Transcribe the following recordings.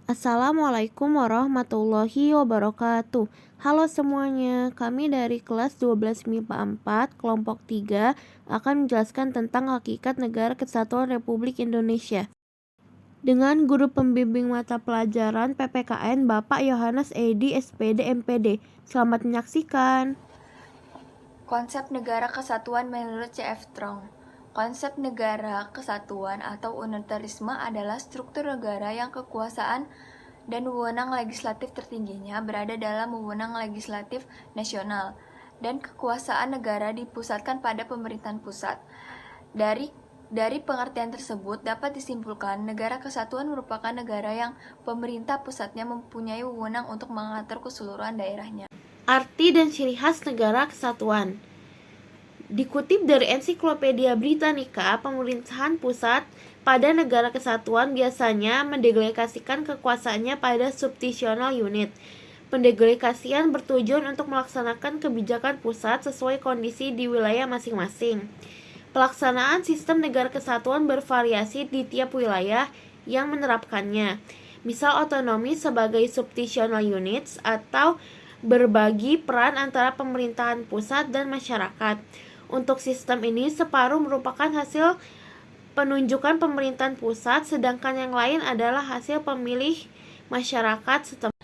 Assalamualaikum warahmatullahi wabarakatuh. Halo semuanya, kami dari kelas 12 MIPA 4, kelompok 3 akan menjelaskan tentang hakikat Negara Kesatuan Republik Indonesia. Dengan guru pembimbing mata pelajaran PPKN Bapak Yohanes Edi SPD MPD. Selamat menyaksikan. Konsep negara kesatuan menurut C.F. Strong. Konsep negara kesatuan atau unitarisme adalah struktur negara yang kekuasaan dan wewenang legislatif tertingginya berada dalam wewenang legislatif nasional dan kekuasaan negara dipusatkan pada pemerintahan pusat. Dari pengertian tersebut dapat disimpulkan negara kesatuan merupakan negara yang pemerintah pusatnya mempunyai wewenang untuk mengatur keseluruhan daerahnya. Arti dan ciri khas negara kesatuan. Dikutip dari Ensiklopedia Britannica, pemerintahan pusat pada negara kesatuan biasanya mendelegasikan kekuasaannya pada subnational unit. Pendelegasian bertujuan untuk melaksanakan kebijakan pusat sesuai kondisi di wilayah masing-masing. Pelaksanaan sistem negara kesatuan bervariasi di tiap wilayah yang menerapkannya. Misal otonomi sebagai subnational units atau berbagi peran antara pemerintahan pusat dan masyarakat. Untuk sistem ini, separuh merupakan hasil penunjukan pemerintahan pusat, sedangkan yang lain adalah hasil pemilih masyarakat setempat.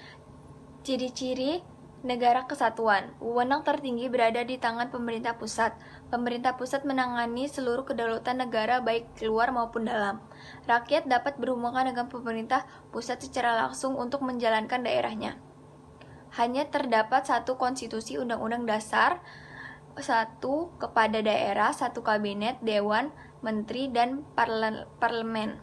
Ciri-ciri negara kesatuan. Wewenang tertinggi berada di tangan pemerintah pusat. Pemerintah pusat menangani seluruh kedaulatan negara baik luar maupun dalam. Rakyat dapat berhubungan dengan pemerintah pusat secara langsung untuk menjalankan daerahnya. Hanya terdapat satu konstitusi undang-undang dasar, satu kepada daerah, satu kabinet, dewan, menteri, dan parlemen.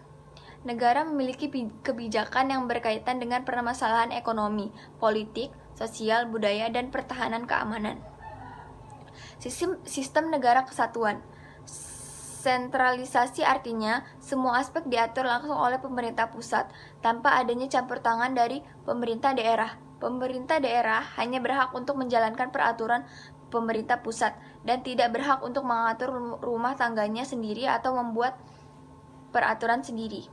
Negara memiliki kebijakan yang berkaitan dengan permasalahan ekonomi, politik, sosial, budaya, dan pertahanan keamanan. Sistem negara kesatuan. Sentralisasi artinya semua aspek diatur langsung oleh pemerintah pusat tanpa adanya campur tangan dari pemerintah daerah. Pemerintah daerah hanya berhak untuk menjalankan peraturan pemerintah pusat dan tidak berhak untuk mengatur rumah tangganya sendiri atau membuat peraturan sendiri.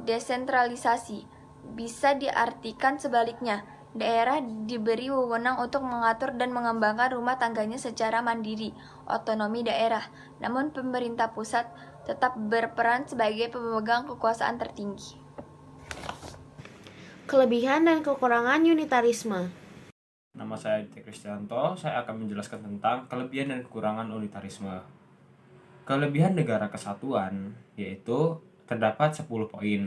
Desentralisasi bisa diartikan sebaliknya. Daerah diberi wewenang untuk mengatur dan mengembangkan rumah tangganya secara mandiri, otonomi daerah. Namun pemerintah pusat tetap berperan sebagai pemegang kekuasaan tertinggi. Kelebihan dan kekurangan unitarisme. Nama saya T. Kristianto, saya akan menjelaskan tentang kelebihan dan kekurangan unitarisme. Kelebihan negara kesatuan yaitu terdapat 10 poin.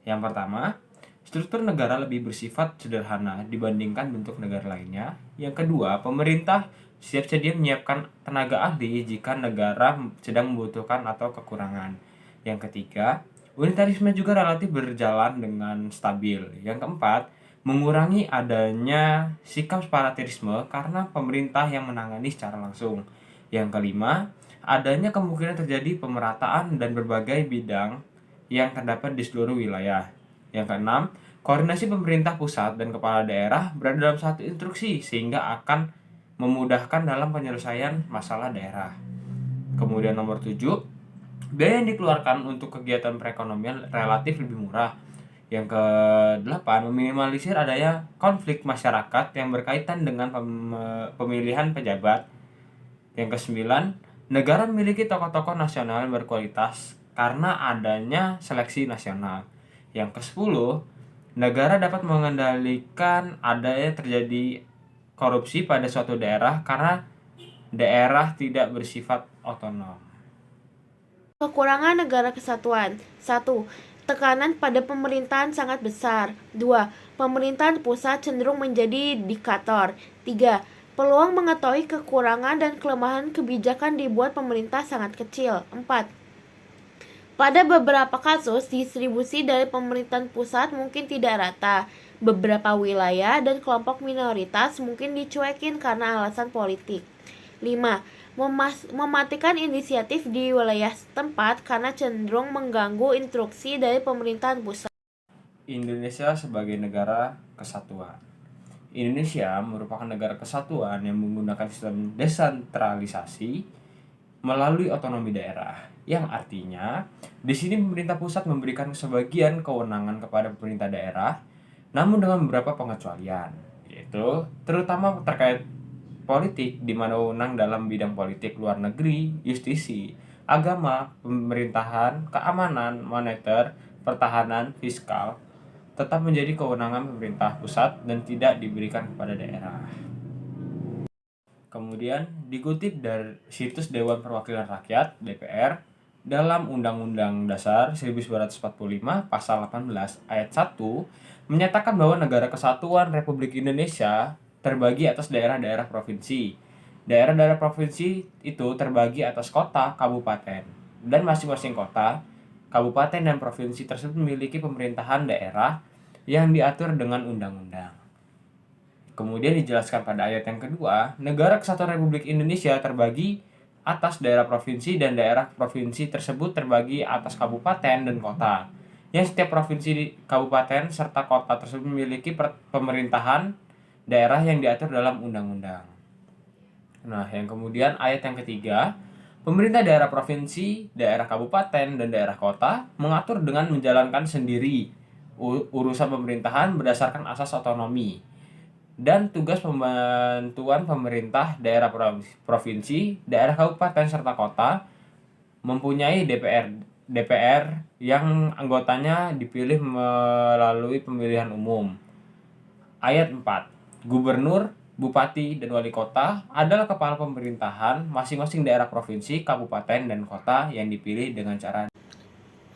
Yang pertama, struktur negara lebih bersifat sederhana dibandingkan bentuk negara lainnya. Yang kedua, pemerintah siap sedia menyiapkan tenaga ahli jika negara sedang membutuhkan atau kekurangan. Yang ketiga, unitarisme juga relatif berjalan dengan stabil. Yang keempat, mengurangi adanya sikap separatisme karena pemerintah yang menangani secara langsung. Yang kelima, adanya kemungkinan terjadi pemerataan dan berbagai bidang yang terdapat di seluruh wilayah. Yang keenam, koordinasi pemerintah pusat dan kepala daerah berada dalam satu instruksi sehingga akan memudahkan dalam penyelesaian masalah daerah. Kemudian nomor 7, biaya yang dikeluarkan untuk kegiatan perekonomian relatif lebih murah. Yang ke-8, meminimalisir adanya konflik masyarakat yang berkaitan dengan pemilihan pejabat. Yang ke-9, negara memiliki tokoh-tokoh nasional yang berkualitas karena adanya seleksi nasional. Yang ke-10, negara dapat mengendalikan adanya terjadi korupsi pada suatu daerah karena daerah tidak bersifat otonom. Kekurangan negara kesatuan. 1. Tekanan pada pemerintahan sangat besar. 2. Pemerintahan pusat cenderung menjadi diktator. 3. Peluang mengetahui kekurangan dan kelemahan kebijakan dibuat pemerintah sangat kecil. 4. Pada beberapa kasus, distribusi dari pemerintahan pusat mungkin tidak rata. Beberapa wilayah dan kelompok minoritas mungkin dicuekin karena alasan politik. 5. Mematikan inisiatif di wilayah setempat karena cenderung mengganggu instruksi dari pemerintahan pusat. Indonesia sebagai negara kesatuan. Indonesia merupakan negara kesatuan yang menggunakan sistem desentralisasi melalui otonomi daerah, yang artinya di sini pemerintah pusat memberikan sebagian kewenangan kepada pemerintah daerah, namun dengan beberapa pengecualian, yaitu terutama terkait politik, di mana wewenang dalam bidang politik luar negeri, justisi, agama, pemerintahan, keamanan, moneter, pertahanan, fiskal tetap menjadi kewenangan pemerintah pusat dan tidak diberikan kepada daerah. Kemudian dikutip dari situs Dewan Perwakilan Rakyat (DPR) dalam Undang-Undang Dasar 1945 Pasal 18 Ayat 1 menyatakan bahwa Negara Kesatuan Republik Indonesia terbagi atas daerah-daerah provinsi. Daerah-daerah provinsi itu terbagi atas kota, kabupaten, dan masing-masing kota, kabupaten, dan provinsi tersebut memiliki pemerintahan daerah yang diatur dengan undang-undang. Kemudian dijelaskan pada ayat yang kedua, Negara Kesatuan Republik Indonesia terbagi atas daerah provinsi dan daerah provinsi tersebut terbagi atas kabupaten dan kota. Yang setiap provinsi, kabupaten, serta kota tersebut memiliki pemerintahan daerah yang diatur dalam undang-undang. Nah, yang kemudian ayat yang ketiga, pemerintah daerah provinsi, daerah kabupaten, dan daerah kota mengatur dengan menjalankan sendiri urusan pemerintahan berdasarkan asas otonomi dan tugas pembantuan pemerintah daerah provinsi, daerah kabupaten, serta kota mempunyai DPR yang anggotanya dipilih melalui pemilihan umum. Ayat 4. Gubernur, bupati, dan wali kota adalah kepala pemerintahan masing-masing daerah provinsi, kabupaten, dan kota yang dipilih dengan cara.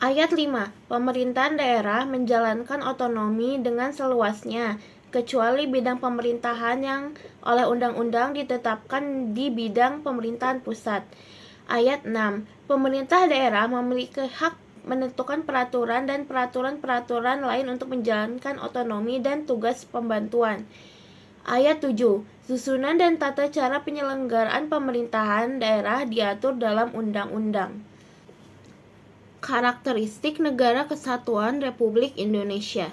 Ayat 5. Pemerintahan daerah menjalankan otonomi dengan seluasnya, kecuali bidang pemerintahan yang oleh undang-undang ditetapkan di bidang pemerintahan pusat. Ayat 6. Pemerintah daerah memiliki hak menentukan peraturan dan peraturan-peraturan lain untuk menjalankan otonomi dan tugas pembantuan. Ayat 7. Susunan dan tata cara penyelenggaraan pemerintahan daerah diatur dalam undang-undang. Karakteristik Negara Kesatuan Republik Indonesia.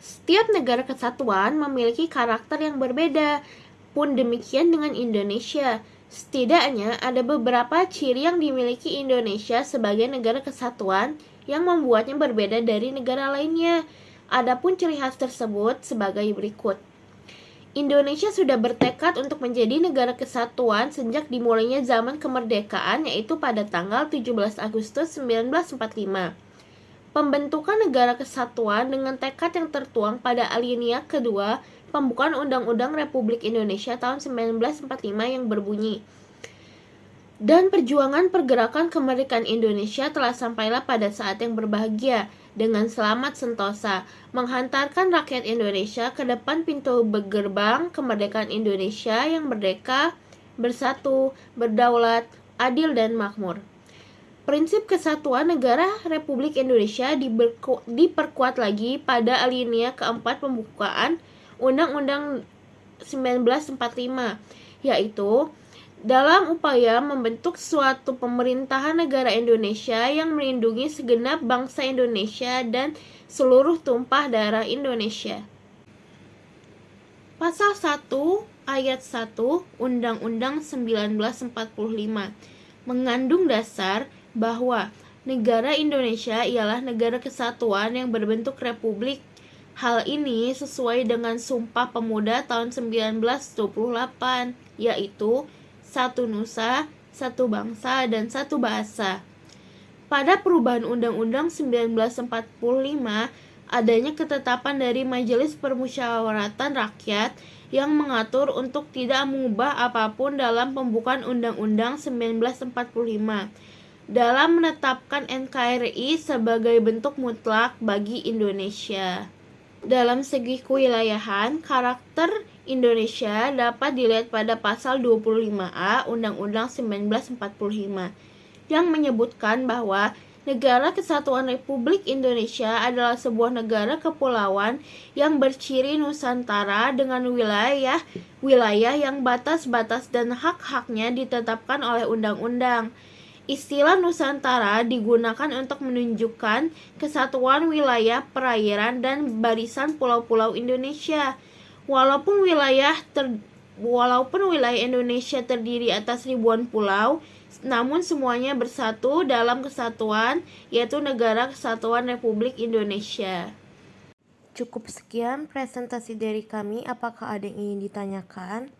Setiap negara kesatuan memiliki karakter yang berbeda, pun demikian dengan Indonesia. Setidaknya ada beberapa ciri yang dimiliki Indonesia sebagai negara kesatuan yang membuatnya berbeda dari negara lainnya. Adapun ciri khas tersebut sebagai berikut. Indonesia sudah bertekad untuk menjadi negara kesatuan sejak dimulainya zaman kemerdekaan, yaitu pada tanggal 17 Agustus 1945. Pembentukan negara kesatuan dengan tekad yang tertuang pada alinea kedua pembukaan Undang-Undang Republik Indonesia tahun 1945 yang berbunyi, dan perjuangan pergerakan kemerdekaan Indonesia telah sampailah pada saat yang berbahagia dengan selamat sentosa, menghantarkan rakyat Indonesia ke depan pintu gerbang kemerdekaan Indonesia yang merdeka, bersatu, berdaulat, adil, dan makmur. Prinsip kesatuan negara Republik Indonesia diperkuat lagi pada alinea keempat pembukaan Undang-Undang 1945, yaitu dalam upaya membentuk suatu pemerintahan negara Indonesia yang melindungi segenap bangsa Indonesia dan seluruh tumpah darah Indonesia. Pasal 1 Ayat 1 Undang-Undang 1945 mengandung dasar bahwa negara Indonesia ialah negara kesatuan yang berbentuk republik. Hal ini sesuai dengan Sumpah Pemuda tahun 1928, yaitu satu nusa, satu bangsa, dan satu bahasa. Pada perubahan Undang-Undang 1945, adanya ketetapan dari Majelis Permusyawaratan Rakyat yang mengatur untuk tidak mengubah apapun dalam pembukaan Undang-Undang 1945 dalam menetapkan NKRI sebagai bentuk mutlak bagi Indonesia. Dalam segi kewilayahan, karakter Indonesia dapat dilihat pada pasal 25A Undang-Undang 1945 yang menyebutkan bahwa Negara Kesatuan Republik Indonesia adalah sebuah negara kepulauan yang berciri Nusantara dengan wilayah yang batas-batas dan hak-haknya ditetapkan oleh undang-undang. Istilah Nusantara digunakan untuk menunjukkan kesatuan wilayah perairan dan barisan pulau-pulau Indonesia. Walaupun wilayah Walaupun wilayah Indonesia terdiri atas ribuan pulau, namun semuanya bersatu dalam kesatuan, yaitu Negara Kesatuan Republik Indonesia. Cukup sekian presentasi dari kami. Apakah ada yang ingin ditanyakan?